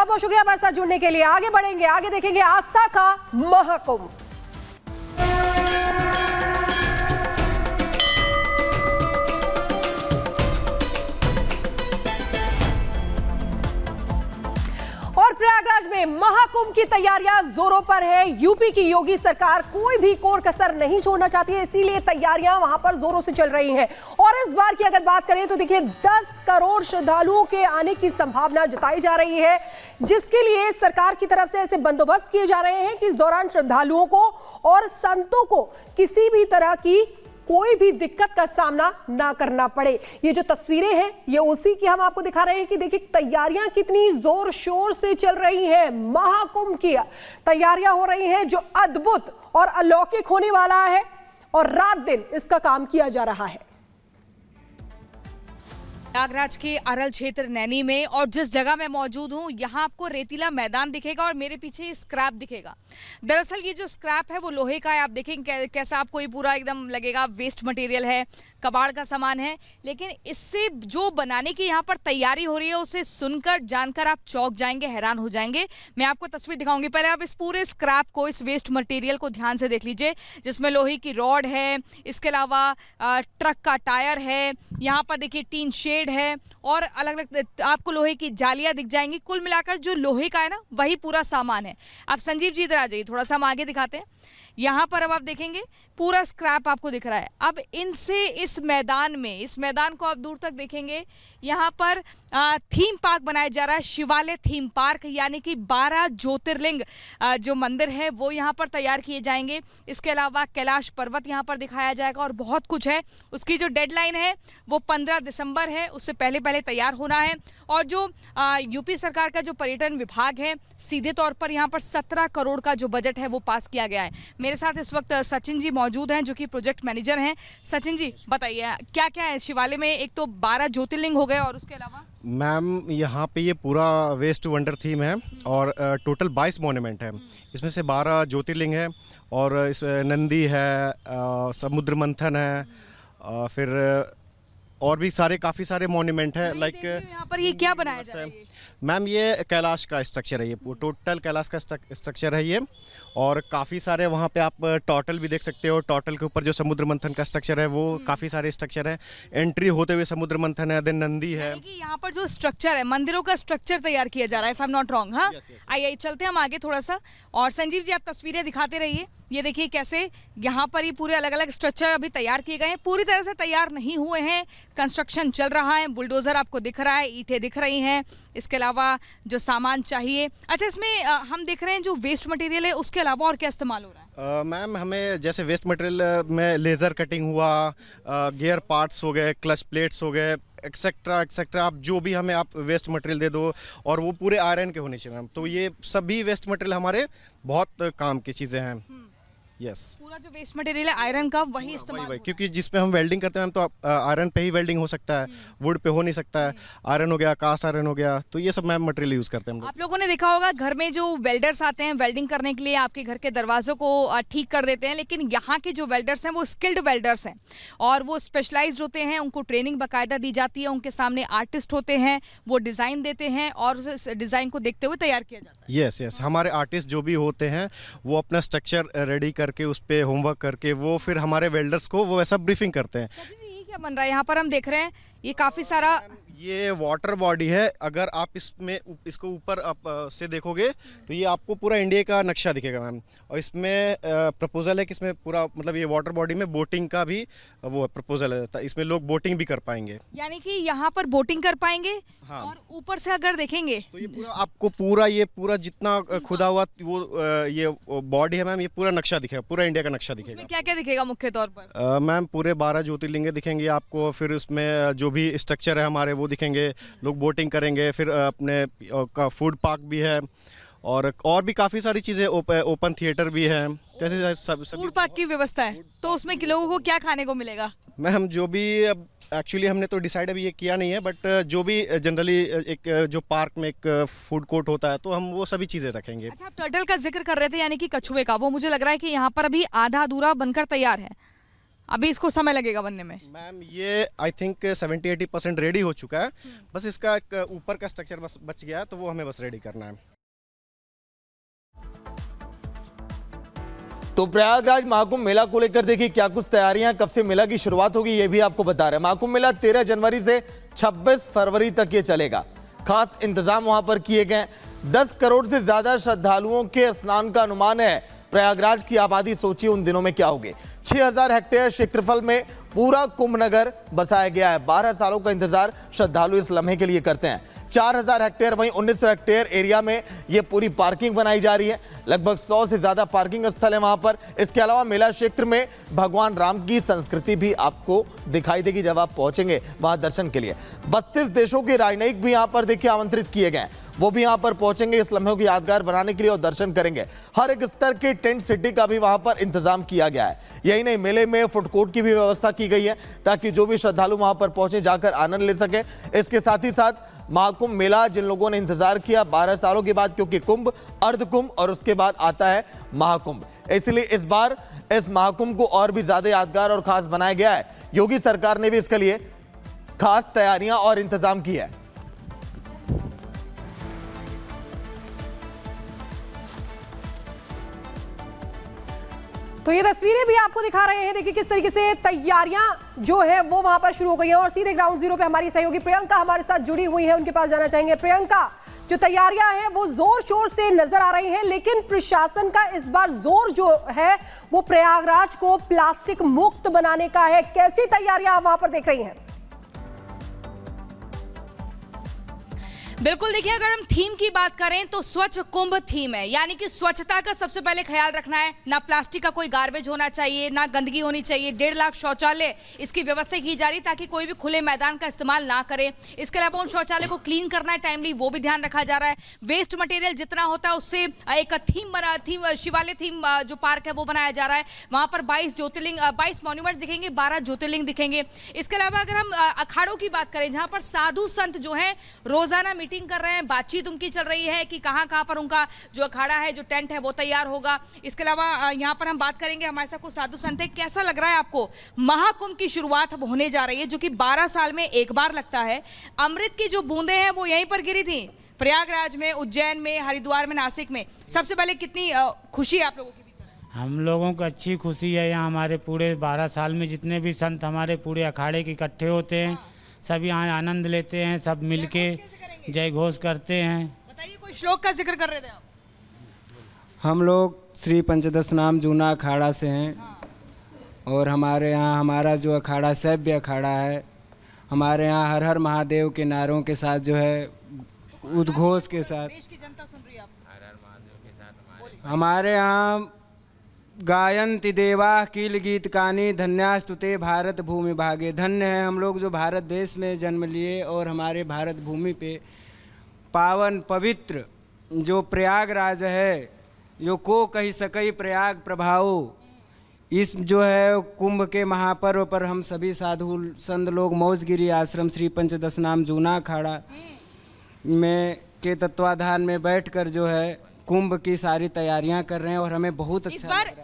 बहुत बहुत शुक्रिया हमारे साथ जुड़ने के लिए। आगे बढ़ेंगे, आगे देखेंगे आस्था का महाकुंभ। और प्रयागराज में महाकुंभ की तैयारियां जोरों पर है। यूपी की योगी सरकार कोई भी कोर कसर नहीं छोड़ना चाहती है, इसीलिए तैयारियां वहां पर जोरों से चल रही हैं। और इस बार की अगर बात करें तो देखिए 10 करोड़ श्रद्धालुओं के आने की संभावना जताई जा रही है, जिसके लिए सरकार की तरफ से ऐसे बंदोबस्त किए जा रहे हैं कि इस दौरान श्रद्धालुओं को और संतों को किसी भी तरह की कोई भी दिक्कत का सामना ना करना पड़े। ये जो तस्वीरें हैं ये उसी की हम आपको दिखा रहे हैं कि देखिए तैयारियां कितनी जोर शोर से चल रही हैं। महाकुंभ की तैयारियां हो रही हैं जो अद्भुत और अलौकिक होने वाला है और रात दिन इसका काम किया जा रहा है। प्रयागराज के अरल क्षेत्र नैनी में और जिस जगह मैं मौजूद हूँ यहाँ आपको रेतीला मैदान दिखेगा और मेरे पीछे स्क्रैप दिखेगा। दरअसल ये जो स्क्रैप है वो लोहे का है। आप देखेंगे कैसा आपको ये पूरा एकदम लगेगा वेस्ट मटेरियल है, कबाड़ का सामान है, लेकिन इससे जो बनाने की यहाँ पर तैयारी हो रही है उसे सुनकर जानकर आप चौंक जाएंगे, हैरान हो जाएंगे। मैं आपको तस्वीर दिखाऊंगी। पहले आप इस पूरे स्क्रैप को, इस वेस्ट मटेरियल को ध्यान से देख लीजिए, जिसमें लोहे की रॉड है, इसके अलावा ट्रक का टायर है, यहाँ पर देखिए टीन शेड है और अलग अलग आपको लोहे की जालियां दिख जाएंगी। कुल मिलाकर जो लोहे का है ना वही पूरा सामान है। आप संजीव जी इधर आ जाइए, थोड़ा सा हम आगे दिखाते हैं। यहाँ पर अब आप देखेंगे पूरा स्क्रैप आपको दिख रहा है। अब इनसे इस मैदान को आप दूर तक देखेंगे, यहाँ पर थीम पार्क बनाया जा रहा है, शिवालय थीम पार्क, यानी कि 12 ज्योतिर्लिंग जो मंदिर है वो यहाँ पर तैयार किए जाएंगे। इसके अलावा कैलाश पर्वत यहाँ पर दिखाया जाएगा और बहुत कुछ है। उसकी जो डेडलाइन है वो 15 दिसंबर है, उससे पहले पहले तैयार होना है। और जो यूपी सरकार का जो पर्यटन विभाग है, सीधे तौर पर यहाँ पर 17 करोड़ का जो बजट है वो पास किया गया है। मेरे साथ इस वक्त सचिन जी मौजूद हैं जो कि प्रोजेक्ट मैनेजर हैं। सचिन जी बताइए क्या क्या है शिवालय में? एक तो 12 ज्योतिर्लिंग हो गए और उसके अलावा मैम यहाँ पे ये पूरा वेस्ट टू वंडर थीम है और टोटल 22 मॉन्यूमेंट है। इसमें से 12 ज्योतिर्लिंग है और इस नंदी है, समुद्र मंथन है, फिर और भी काफ़ी सारे मॉन्यूमेंट है। लाइक यहाँ पर ये क्या बनाया जा रहा है? मैम ये कैलाश का स्ट्रक्चर है, ये टोटल कैलाश का स्ट्रक्चर है ये। और काफ़ी सारे वहाँ पे आप टोटल भी देख सकते हो। टोटल के ऊपर जो समुद्र मंथन का स्ट्रक्चर है वो काफ़ी सारे स्ट्रक्चर है। एंट्री होते हुए समुद्र मंथन है, देन नंदी है। यहाँ पर जो स्ट्रक्चर है, मंदिरों का स्ट्रक्चर तैयार किया जा रहा है, if I am not wrong. हाँ, आइए चलते हैं हम आगे थोड़ा सा। और संजीव जी आप तस्वीरें दिखाते रहिए। ये देखिए कैसे यहाँ पर ये पूरे अलग अलग स्ट्रक्चर अभी तैयार किए गए हैं, पूरी तरह से तैयार नहीं हुए हैं, कंस्ट्रक्शन चल रहा है। बुलडोजर आपको दिख रहा है, ईंटें दिख रही हैं, इसके अलावा जो सामान चाहिए। अच्छा, इसमें हम देख रहे हैं जो वेस्ट मटेरियल है उसके अलावा और क्या इस्तेमाल हो रहा है? मैम हमें जैसे वेस्ट मटेरियल में लेज़र कटिंग हुआ, गियर पार्ट्स हो गए, क्लच प्लेट्स हो गए, एक्सेट्रा एक्सेट्रा, आप जो भी हमें आप वेस्ट मटेरियल दे दो, और वो पूरे आयरन के होने चाहिए मैम। तो ये सभी वेस्ट मटेरियल हमारे बहुत काम की चीज़ें हैं। यस, पूरा जो वेस्ट मटेरियल है आयरन का वही इस्तेमाल होगा। क्योंकि जिसपे हम वेल्डिंग करते हैं तो आयरन पे ही वेल्डिंग हो सकता है, वुड पे हो नहीं सकता है। आयरन हो गया, कास्ट आयरन हो गया, तो ये सब मैम मटेरियल यूज़ करते हैं हम लोग। आप लोगों ने देखा होगा घर में जो वेल्डर्स आते हैं वेल्डिंग करने के लिए, आपके घर के दरवाजों को ठीक कर देते हैं, लेकिन यहाँ के जो वेल्डर्स हैं वो स्किल्ड वेल्डर्स हैं और वो स्पेशलाइज्ड होते हैं। उनको ट्रेनिंग बाकायदा दी जाती है, उनके सामने आर्टिस्ट होते हैं, वो डिज़ाइन देते हैं और उस डिज़ाइन को देखते हुए तैयार किया जाता है। यस, हमारे आर्टिस्ट जो भी होते हैं वो अपना स्ट्रक्चर रेडी करके उस पर होमवर्क करके वो फिर हमारे वेल्डर्स को वो वैसा ब्रीफिंग करते हैं। ये क्या बन रहा है यहाँ पर? हम देख रहे हैं ये काफी सारा, ये वाटर बॉडी है। अगर आप इसको ऊपर आप से देखोगे तो ये आपको पूरा इंडिया का नक्शा दिखेगा मैम। और इसमें प्रपोजल है कि इसमें पूरा मतलब ये वाटर बॉडी में बोटिंग का भी वो प्रपोजल है, इसमें लोग बोटिंग भी कर पाएंगे, यानी कि यहाँ पर बोटिंग कर पाएंगे। हाँ। और ऊपर से अगर देखेंगे तो ये पूरा आपको पूरा जितना खुदा हुआ वो ये बॉडी है मैम, ये पूरा नक्शा दिखेगा, पूरा इंडिया का नक्शा दिखेगा। क्या क्या दिखेगा मुख्य तौर पर? मैम पूरे 12 ज्योतिर्लिंग दिखेंगे आपको, फिर उसमें जो भी स्ट्रक्चर है हमारे वो दिखेंगे, लोग बोटिंग करेंगे, फिर अपने का फूड पार्क भी है और भी काफ़ी सारी चीज़ें, ओपन थिएटर भी है, जैसे सब फूड पार्क की व्यवस्था है। तो उसमें लोगों को क्या खाने को मिलेगा? मैम जो भी, अब एक्चुअली हमने तो डिसाइड अभी ये किया नहीं है, बट जो भी जनरली एक जो पार्क में एक फूड कोर्ट होता है तो हम वो सभी चीज़ें रखेंगे। अच्छा, आप टर्टल का जिक्र कर रहे थे, यानी कि कछुए का, वो मुझे लग रहा है कि यहाँ पर अभी आधा अधूरा बनकर तैयार है। अभी इसको समय लगेगा बनने में? मैम ये आई थिंक 70-80% रेडी हो चुका है, बस इसका एक ऊपर का स्ट्रक्चर बस बच गया है, तो वो हमें बस रेडी करना है। तो प्रयागराज महाकुंभ मेला को लेकर देखिए क्या कुछ तैयारियां, कब से मेला की शुरुआत होगी ये भी आपको बता रहे हैं। महाकुंभ मेला 13 जनवरी से 26 फरवरी तक ये चलेगा। खास इंतजाम वहां पर किए गए। 10 करोड़ से ज्यादा श्रद्धालुओं के स्नान का अनुमान है। प्रयागराज की आबादी सोचिए उन दिनों में क्या होगी। 6000 हेक्टेयर क्षेत्रफल में पूरा कुंभ नगर बसाया गया है। 12 सालों का इंतजार श्रद्धालु इस लम्हे के लिए करते हैं। 4000 हेक्टेयर वहीं 1900 हेक्टेयर एरिया में ये पूरी पार्किंग बनाई जा रही है। लगभग 100 से ज्यादा पार्किंग स्थल है वहां पर। इसके अलावा मेला क्षेत्र में भगवान राम की संस्कृति भी आपको दिखाई देगी जब आप पहुंचेंगे वहां दर्शन के लिए। 32 देशों के राजनयिक भी यहां पर देखिए आमंत्रित किए गए। वो भी यहां पर पहुंचेंगे इस लम्हे को यादगार बनाने के लिए और दर्शन करेंगे। हर एक स्तर के टेंट सिटी का भी वहां पर इंतजाम किया गया है। यही नहीं, मेले में फूड कोर्ट की भी व्यवस्था की गई है ताकि जो भी श्रद्धालु वहां पर पहुंचे जाकर आनंद ले सके। इसके साथ ही साथ महाकुंभ मेला जिन लोगों ने इंतजार किया 12 सालों के बाद, क्योंकि कुंभ, अर्धकुंभ और उसके बाद आता है महाकुंभ, इसलिए इस बार इस महाकुंभ को और भी ज्यादा यादगार और खास बनाया गया है। योगी सरकार ने भी इसके लिए खास तैयारियां और इंतजाम किए हैं। तो ये तस्वीरें भी आपको दिखा रहे हैं। देखिए किस तरीके से तैयारियां जो है वो वहां पर शुरू हो गई हैं और सीधे ग्राउंड जीरो पे हमारी सहयोगी प्रियंका हमारे साथ जुड़ी हुई है, उनके पास जाना चाहेंगे। प्रियंका, जो तैयारियां हैं वो जोर शोर से नजर आ रही हैं, लेकिन प्रशासन का इस बार जोर जो है वो प्रयागराज को प्लास्टिक मुक्त बनाने का है। कैसी तैयारियां आप वहां पर देख रही हैं? बिल्कुल, देखिए अगर हम थीम की बात करें तो स्वच्छ कुंभ थीम है, यानी कि स्वच्छता का सबसे पहले ख्याल रखना है। ना प्लास्टिक का कोई गार्बेज होना चाहिए, ना गंदगी होनी चाहिए। 1.5 लाख शौचालय इसकी व्यवस्था की जा रही ताकि कोई भी खुले मैदान का इस्तेमाल ना करे। इसके अलावा उन शौचालय को क्लीन करना है टाइमली, वो भी ध्यान रखा जा रहा है। वेस्ट मटेरियल जितना होता है उससे एक थीम शिवालय थीम जो पार्क है वो बनाया जा रहा है। वहां पर 22 मॉन्यूमेंट दिखेंगे, 12 ज्योतिर्लिंग दिखेंगे। इसके अलावा अगर हम अखाड़ों की बात करें, जहां पर साधु संत जो है रोजाना कर रहे हैं, बातचीत उनकी चल रही है कि कहां पर उनका जो अखाड़ा है, जो टेंट है वो तैयार होगा। इसके अलावा यहां पर हम बात करेंगे, हमारे साथ कुछ साधु संत है। कैसा लग रहा है आपको? महाकुंभ की शुरुआत अब होने जा रही है, जो कि 12 साल में एक बार लगता है। अमृत की जो बूंदें हैं वो यहीं पर गिरी थी, प्रयागराज में, उज्जैन में, हरिद्वार में, नासिक में। सबसे पहले कितनी खुशी है आप लोगों की? हम लोगों को अच्छी खुशी है। यहाँ हमारे पूरे 12 साल में जितने भी संत हमारे पूरे अखाड़े के इकट्ठे होते हैं, सब यहाँ आनंद लेते हैं, सब मिलके जय घोष करते हैं। बताइए, कोई श्लोक का जिक्र कर रहे थे आप? हम लोग श्री पंचदश नाम जूना अखाड़ा से हैं और हमारे यहाँ हमारा जो अखाड़ा सभ्य अखाड़ा है। हमारे यहाँ हर हर महादेव के नारों के साथ जो है उद्घोष के साथ देश की जनता सुन रही है आप। हर हर महादेव के साथ हमारे यहाँ गायन्ति देवा कील गीत कानी धन्यास्तुते भारत भूमि भागे। धन्य है हम लोग जो भारत देश में जन्म लिए और हमारे भारत भूमि पे पावन पवित्र जो प्रयागराज है, जो को कही सकई प्रयाग प्रभाव, इस जो है कुंभ के महापर्व पर हम सभी साधु संत लोग मौजगिरी आश्रम श्री पंचदश नाम जूना अखाड़ा में के तत्वाधान में बैठकर जो है कुंभ की सारी तैयारियां कर रहे हैं और हमें बहुत अच्छा लग रहा है।